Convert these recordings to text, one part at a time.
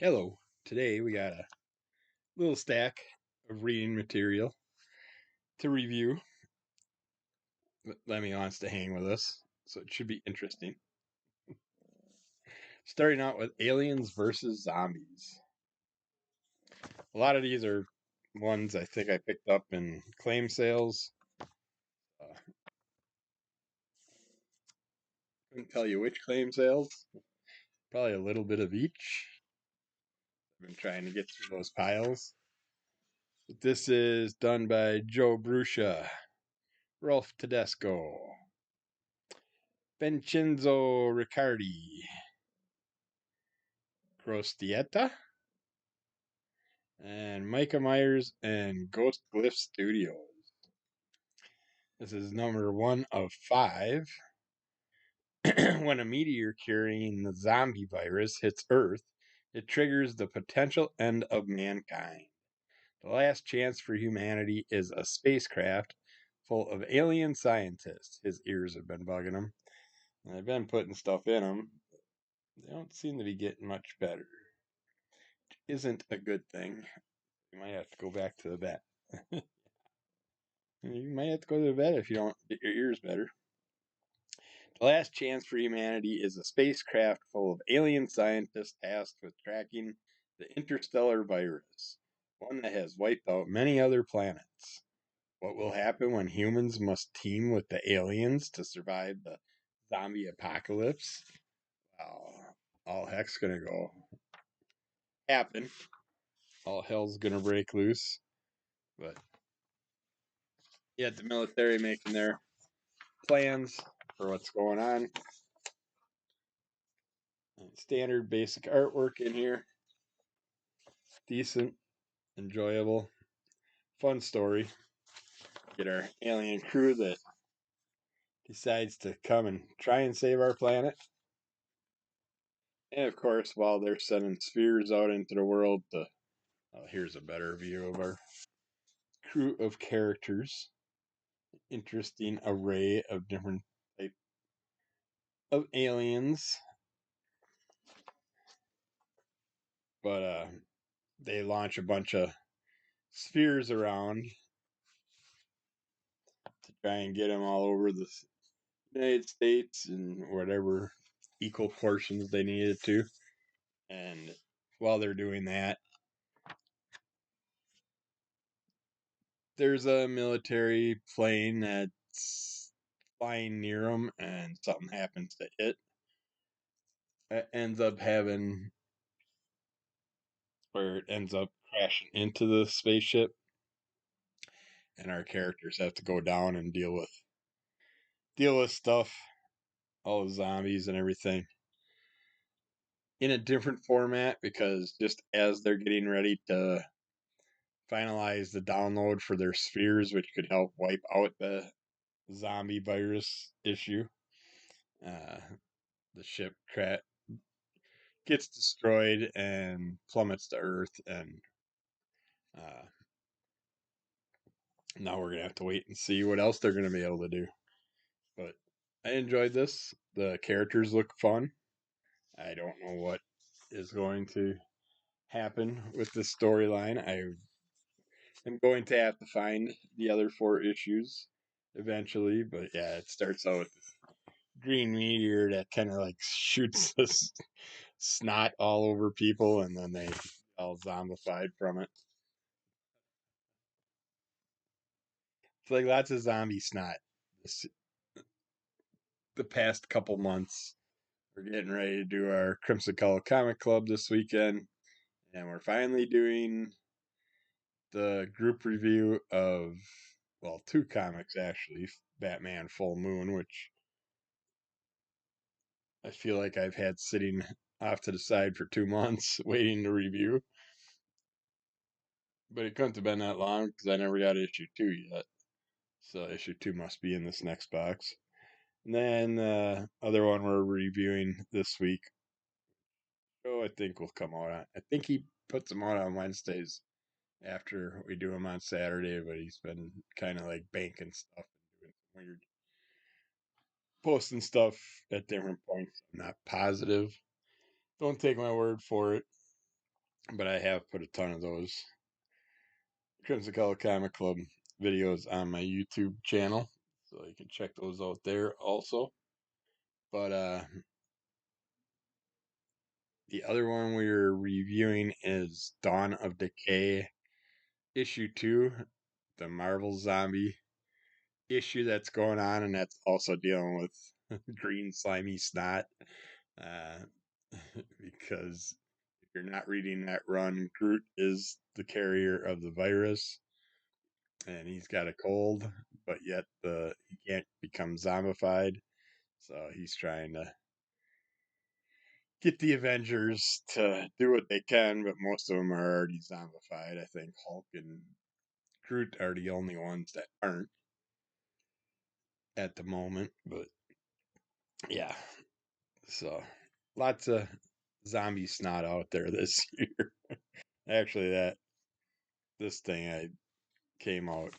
Hello. Today we got a little stack of reading material to review. Lemmy wants to hang with us, so it should be interesting. Starting out with Aliens versus Zombies. A lot of these are ones I think I picked up in claim sales. Uh, couldn't tell you which claim sales. Probably a little bit of each. I've been trying to get through those piles. But this is done by Joe Bruscia, Rolf Tedesco, Vincenzo Riccardi, Grostietta, and Micah Myers and Ghost Glyph Studios. This is number 1 of 5. When a meteor carrying the zombie virus hits Earth, it triggers the potential end of mankind. The last chance for humanity is a spacecraft full of alien scientists. His ears have been bugging him. And I've been putting stuff in them. They don't seem to be getting much better. Which isn't a good thing. You might have to go back to the vet. You might have to go to the vet if you don't get your ears better. The last chance for humanity is a spacecraft full of alien scientists tasked with tracking the interstellar virus, one that has wiped out many other planets. What will happen when humans must team with the aliens to survive the zombie apocalypse? Well, all heck's gonna go happen. All hell's gonna break loose. But yet the military making their plans for what's going on. Standard basic artwork in here. Decent, enjoyable, fun story. Get our alien crew that decides to come and try and save our planet. And of course, while they're sending spheres out into the world, here's a better view of our crew of characters. Interesting array of different type of aliens. But they launch a bunch of spheres around to try and get them all over the United States and whatever equal portions they needed to. And while they're doing that, there's a military plane that's flying near them, and something happens to it. It ends up having, where it ends up crashing into the spaceship, and our characters have to go down and deal with stuff, all the zombies and everything, in a different format, because just as they're getting ready to finalize the download for their spheres, which could help wipe out the zombie virus issue, uh, the ship gets destroyed and plummets to Earth, and uh, now we're gonna have to wait and see what else they're gonna be able to do. But I enjoyed this. The characters look fun. I don't know what is going to happen with this storyline. I am going to have to find the other 4 issues eventually, but yeah, it starts out with this green meteor that kind of like shoots this snot all over people, and then they all zombified from it. It's like lots of zombie snot. This, the past couple months, we're getting ready to do our Crimson Color Comic Club this weekend, and we're finally doing the group review of, well, 2 comics actually, Batman Full Moon, which I feel like I've had sitting off to the side for 2 months waiting to review. But it couldn't have been that long because I never got issue 2 yet. So issue 2 must be in this next box. And then the other one we're reviewing this week, I think will come out on. I think he puts them out on Wednesdays after we do them on Saturday, but he's been kind of like banking stuff and doing some weird posting stuff at different points. I'm not positive. Don't take my word for it. but I have put a ton of those Crimson Color Comic Club videos on my YouTube channel, so you can check those out there also. But the other one we are reviewing is Dawn of Decay issue 2, the Marvel Zombie issue that's going on, and that's also dealing with green slimy snot. Uh, because if you're not reading that run, Groot is the carrier of the virus, and he's got a cold, but yet he can't become zombified. So he's trying to get the Avengers to do what they can, but most of them are already zombified. I think Hulk and Groot are the only ones that aren't at the moment. But yeah, so lots of zombie snot out there this year. Actually, this thing I came out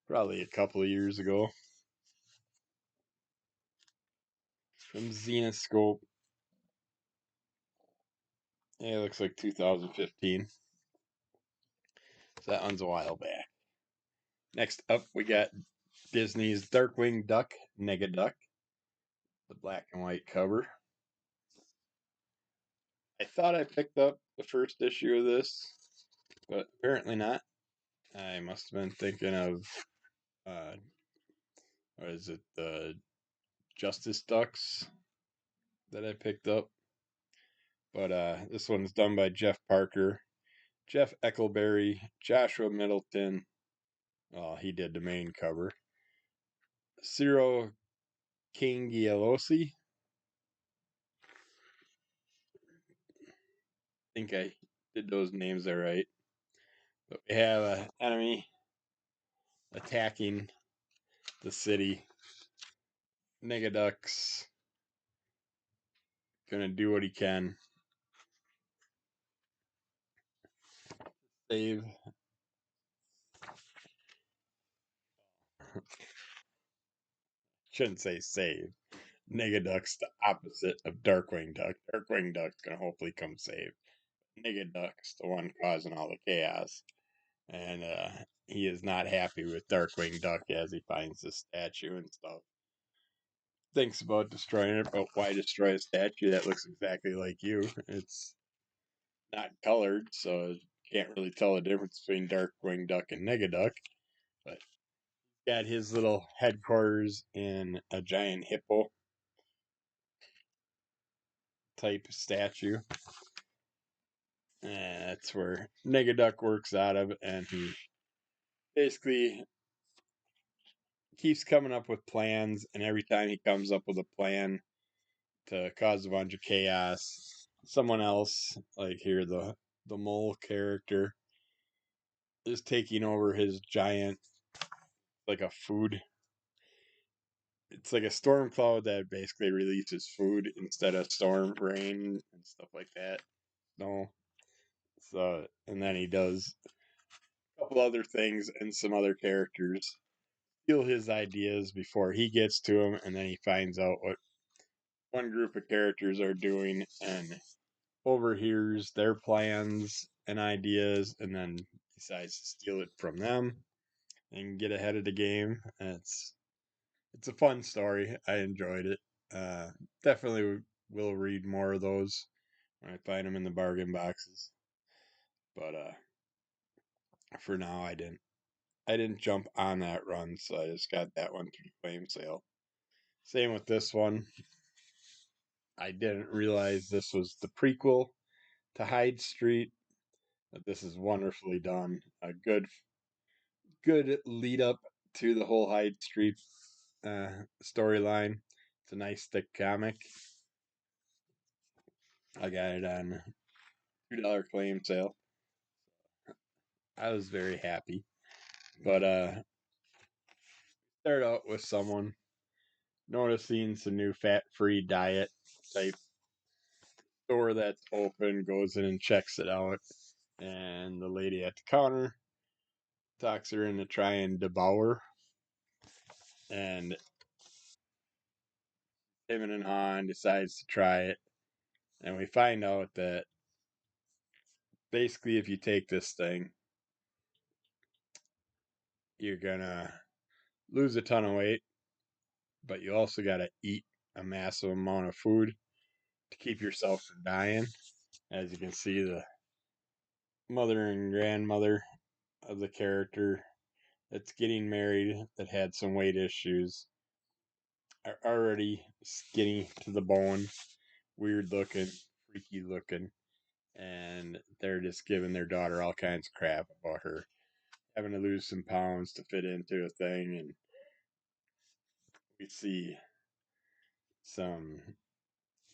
probably a couple of years ago from Xenoscope. Yeah, it looks like 2015. So that one's a while back. Next up, we got Disney's Darkwing Duck Negaduck, the black and white cover. I thought I picked up the first issue of this, but apparently not. I must have been thinking of, what is it, the Justice Ducks that I picked up. But this one's done by Jeff Parker, Jeff Eckelberry, Joshua Middleton. Oh, he did the main cover. Ciro Kingielosi. I think I did those names there right. But we have an enemy attacking the city. Negaduck's gonna do what he can. Save. Shouldn't say save. Negaduck's the opposite of Darkwing Duck. Darkwing Duck's gonna hopefully come save. Negaduck's the one causing all the chaos. And he is not happy with Darkwing Duck as he finds the statue and stuff. Thinks about destroying it, but why destroy a statue that looks exactly like you? It's not colored, so you can't really tell the difference between Darkwing Duck and Negaduck. But got his little headquarters in a giant hippo type statue. And that's where Negaduck works out of, and he basically keeps coming up with plans, and every time he comes up with a plan to cause a bunch of chaos, someone else, like here the mole character, is taking over his giant, like a food. It's like a storm cloud that basically releases food instead of storm rain and stuff like that. No, so and then he does a couple other things and some other characters steal his ideas before he gets to him, and then he finds out what one group of characters are doing and overhears their plans and ideas, and then decides to steal it from them and get ahead of the game. And it's a fun story. I enjoyed it. Definitely will read more of those when I find them in the bargain boxes. But for now, I didn't. I didn't jump on that run, so I just got that one through claim sale. Same with this one. I didn't realize this was the prequel to Hyde Street, but this is wonderfully done. A good lead up to the whole Hyde Street storyline. It's a nice thick comic. I got it on $2 claim sale. I was very happy. But start out with someone noticing some new fat-free diet type store that's open, goes in and checks it out, and the lady at the counter talks her into trying Devour, and him and Han decides to try it, and we find out that basically, if you take this thing, you're gonna lose a ton of weight, but you also gotta eat a massive amount of food to keep yourself from dying. As you can see, the mother and grandmother of the character that's getting married that had some weight issues are already skinny to the bone, weird looking, freaky looking, and they're just giving their daughter all kinds of crap about her having to lose some pounds to fit into a thing. And we see some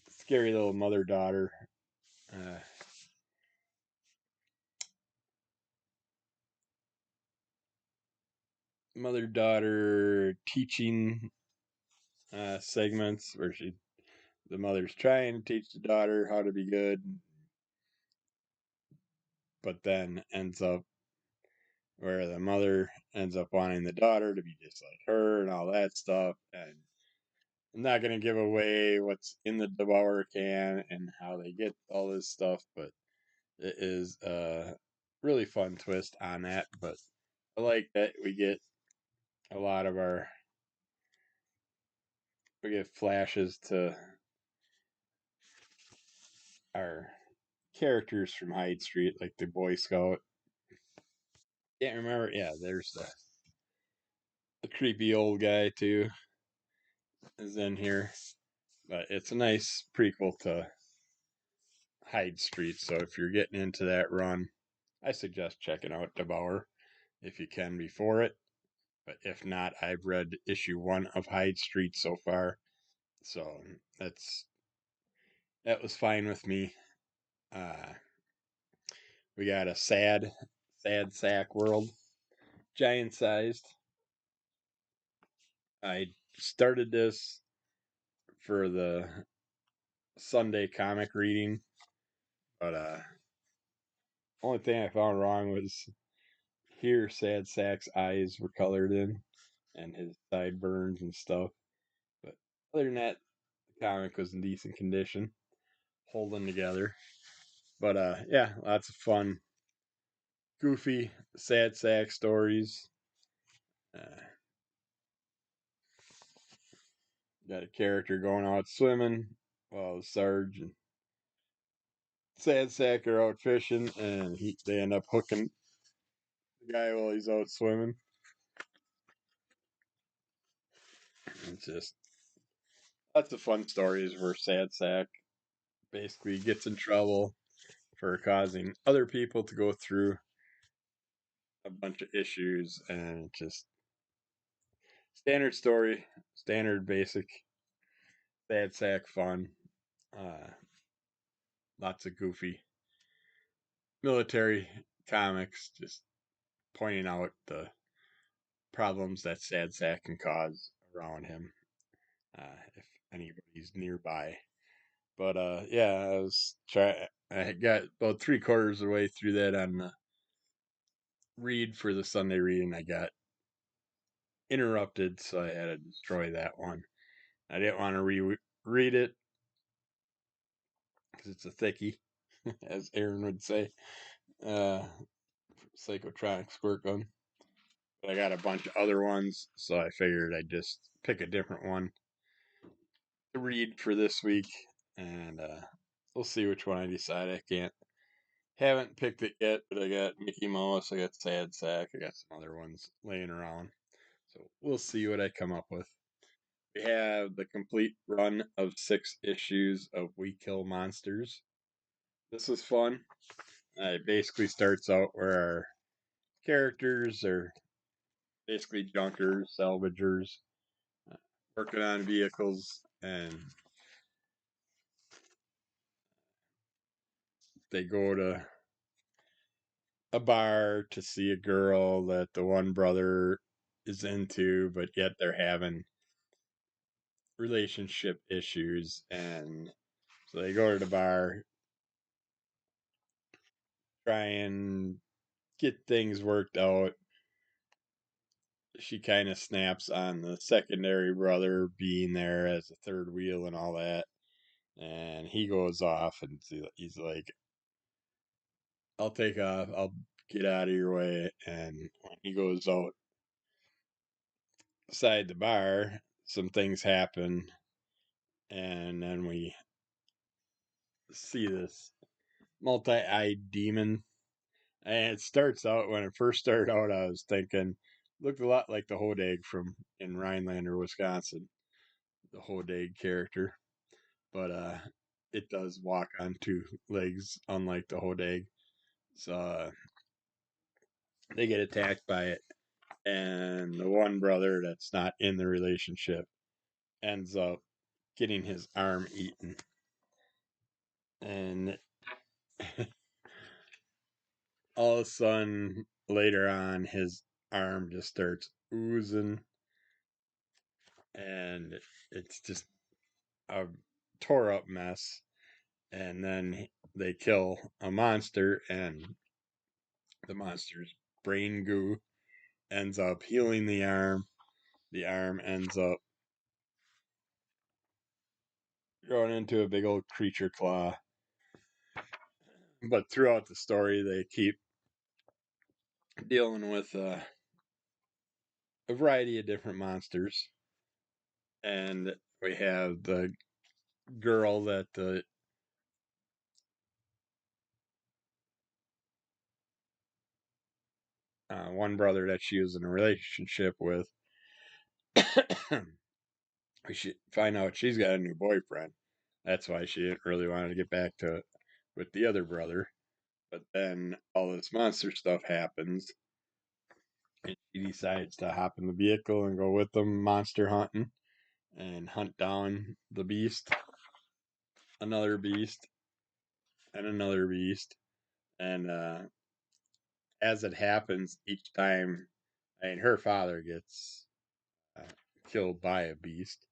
scary little mother daughter uh, mother daughter teaching segments where the mother's trying to teach the daughter how to be good, but then ends up where the mother ends up wanting the daughter to be just like her and all that stuff. And I'm not going to give away what's in the Devour can and how they get all this stuff, but it is a really fun twist on that. But I like that we get flashes to our characters from Hyde Street, like the Boy Scout. Can't remember. Yeah, there's the creepy old guy too is in here, but it's a nice prequel to Hyde Street. So if you're getting into that run, I suggest checking out Devour if you can before it. But if not, I've read issue 1 of Hyde Street so far, so that was fine with me. Uh, we got a sad sack world, giant sized. I started this for the Sunday comic reading, but only thing I found wrong was here Sad Sack's eyes were colored in and his sideburns and stuff. But other than that, the comic was in decent condition, holding together. But yeah, lots of fun, goofy, sad sack stories. Uh, got a character going out swimming while Sarge and Sad Sack are out fishing, and they end up hooking the guy while he's out swimming. It's just lots of fun stories where Sad Sack basically gets in trouble for causing other people to go through a bunch of issues, and just standard story, standard basic Sad Sack fun. Uh, Lots of goofy military comics, just pointing out the problems that Sad Sack can cause around him if anybody's nearby. But yeah, I got about 3/4 of the way through that on the read for the Sunday reading. I got interrupted, so I had to destroy that one. I didn't want to read it because it's a thickie, as Aaron would say. Uh, Psychotronic squirt gun. But I got a bunch of other ones, so I figured I'd just pick a different one to read for this week, and we'll see which one I decide. Haven't picked it yet, but I got Mickey Mouse, I got Sad Sack, I got some other ones laying around, so we'll see what I come up with. We have the complete run of 6 issues of We Kill Monsters. This is fun. It basically starts out where our characters are basically junkers, salvagers, uh, working on vehicles, and they go to a bar to see a girl that the one brother is into, but yet they're having relationship issues. And so they go to the bar, try and get things worked out. She kind of snaps on the secondary brother being there as a third wheel and all that. And he goes off and he's like, I'll take off. I'll get out of your way. And when he goes outside the bar, some things happen. And then we see this multi-eyed demon. And it starts out, when it first started out, I was thinking, looked a lot like the Hodag from in Rhinelander, Wisconsin, the Hodag character. But it does walk on two legs, unlike the Hodag. So they get attacked by it, and the one brother that's not in the relationship ends up getting his arm eaten. And all of a sudden, later on, his arm just starts oozing, and it's just a tore up mess. And then they kill a monster, and the monster's brain goo ends up healing the arm. The arm ends up growing into a big old creature claw. But throughout the story, they keep dealing with a variety of different monsters. And we have the girl that the one brother that she was in a relationship with. We should find out she's got a new boyfriend. That's why she didn't really want to get back to with the other brother. But then all this monster stuff happens, and she decides to hop in the vehicle and go with them monster hunting and hunt down the beast, another beast, and another beast. And as it happens each time, I mean, her father gets uh, killed by a beast,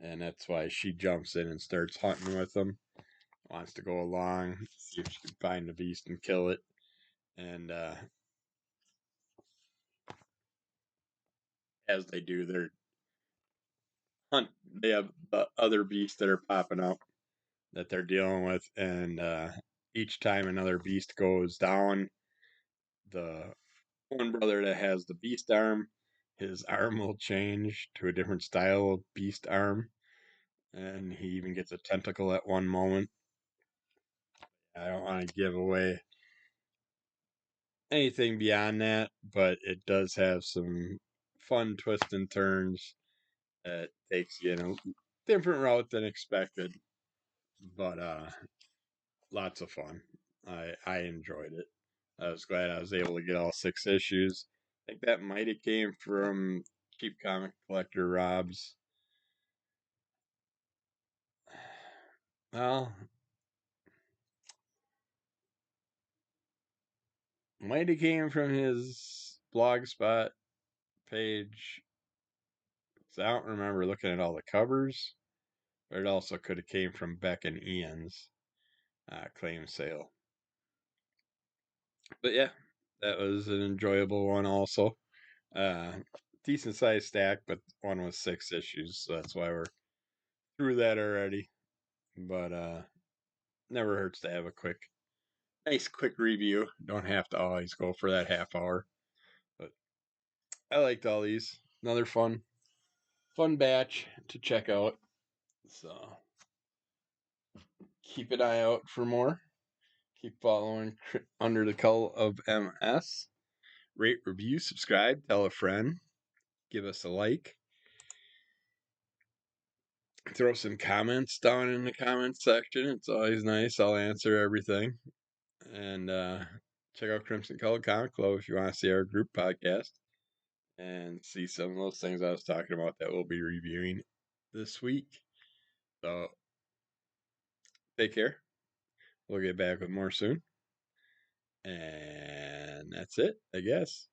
and that's why she jumps in and starts hunting with them. Wants to go along, see if she can find the beast and kill it. And as they do, hunt. They have other beasts that are popping up that they're dealing with, and each time another beast goes down, the one brother that has the beast arm, his arm will change to a different style of beast arm, and he even gets a tentacle at one moment. I don't want to give away anything beyond that, but it does have some fun twists and turns that takes you in a different route than expected, but lots of fun. I enjoyed it. I was glad I was able to get all 6 issues. I think that might have came from cheap comic collector Rob's. Well, might have came from his blogspot page. So I don't remember looking at all the covers, but it also could have came from Beck and Ian's claim sale. But yeah, that was an enjoyable one also. Uh, Decent sized stack, but one was 6 issues, so that's why we're through that already. But never hurts to have a nice quick review. Don't have to always go for that half hour. But I liked all these. Another fun batch to check out. So keep an eye out for more. Keep following Under the Cull of MS. Rate, review, subscribe, tell a friend, give us a like. Throw some comments down in the comments section. It's always nice. I'll answer everything. And check out Crimson Colored Comic Club if you want to see our group podcast and see some of those things I was talking about that we'll be reviewing this week. So take care. We'll get back with more soon. And that's it, I guess.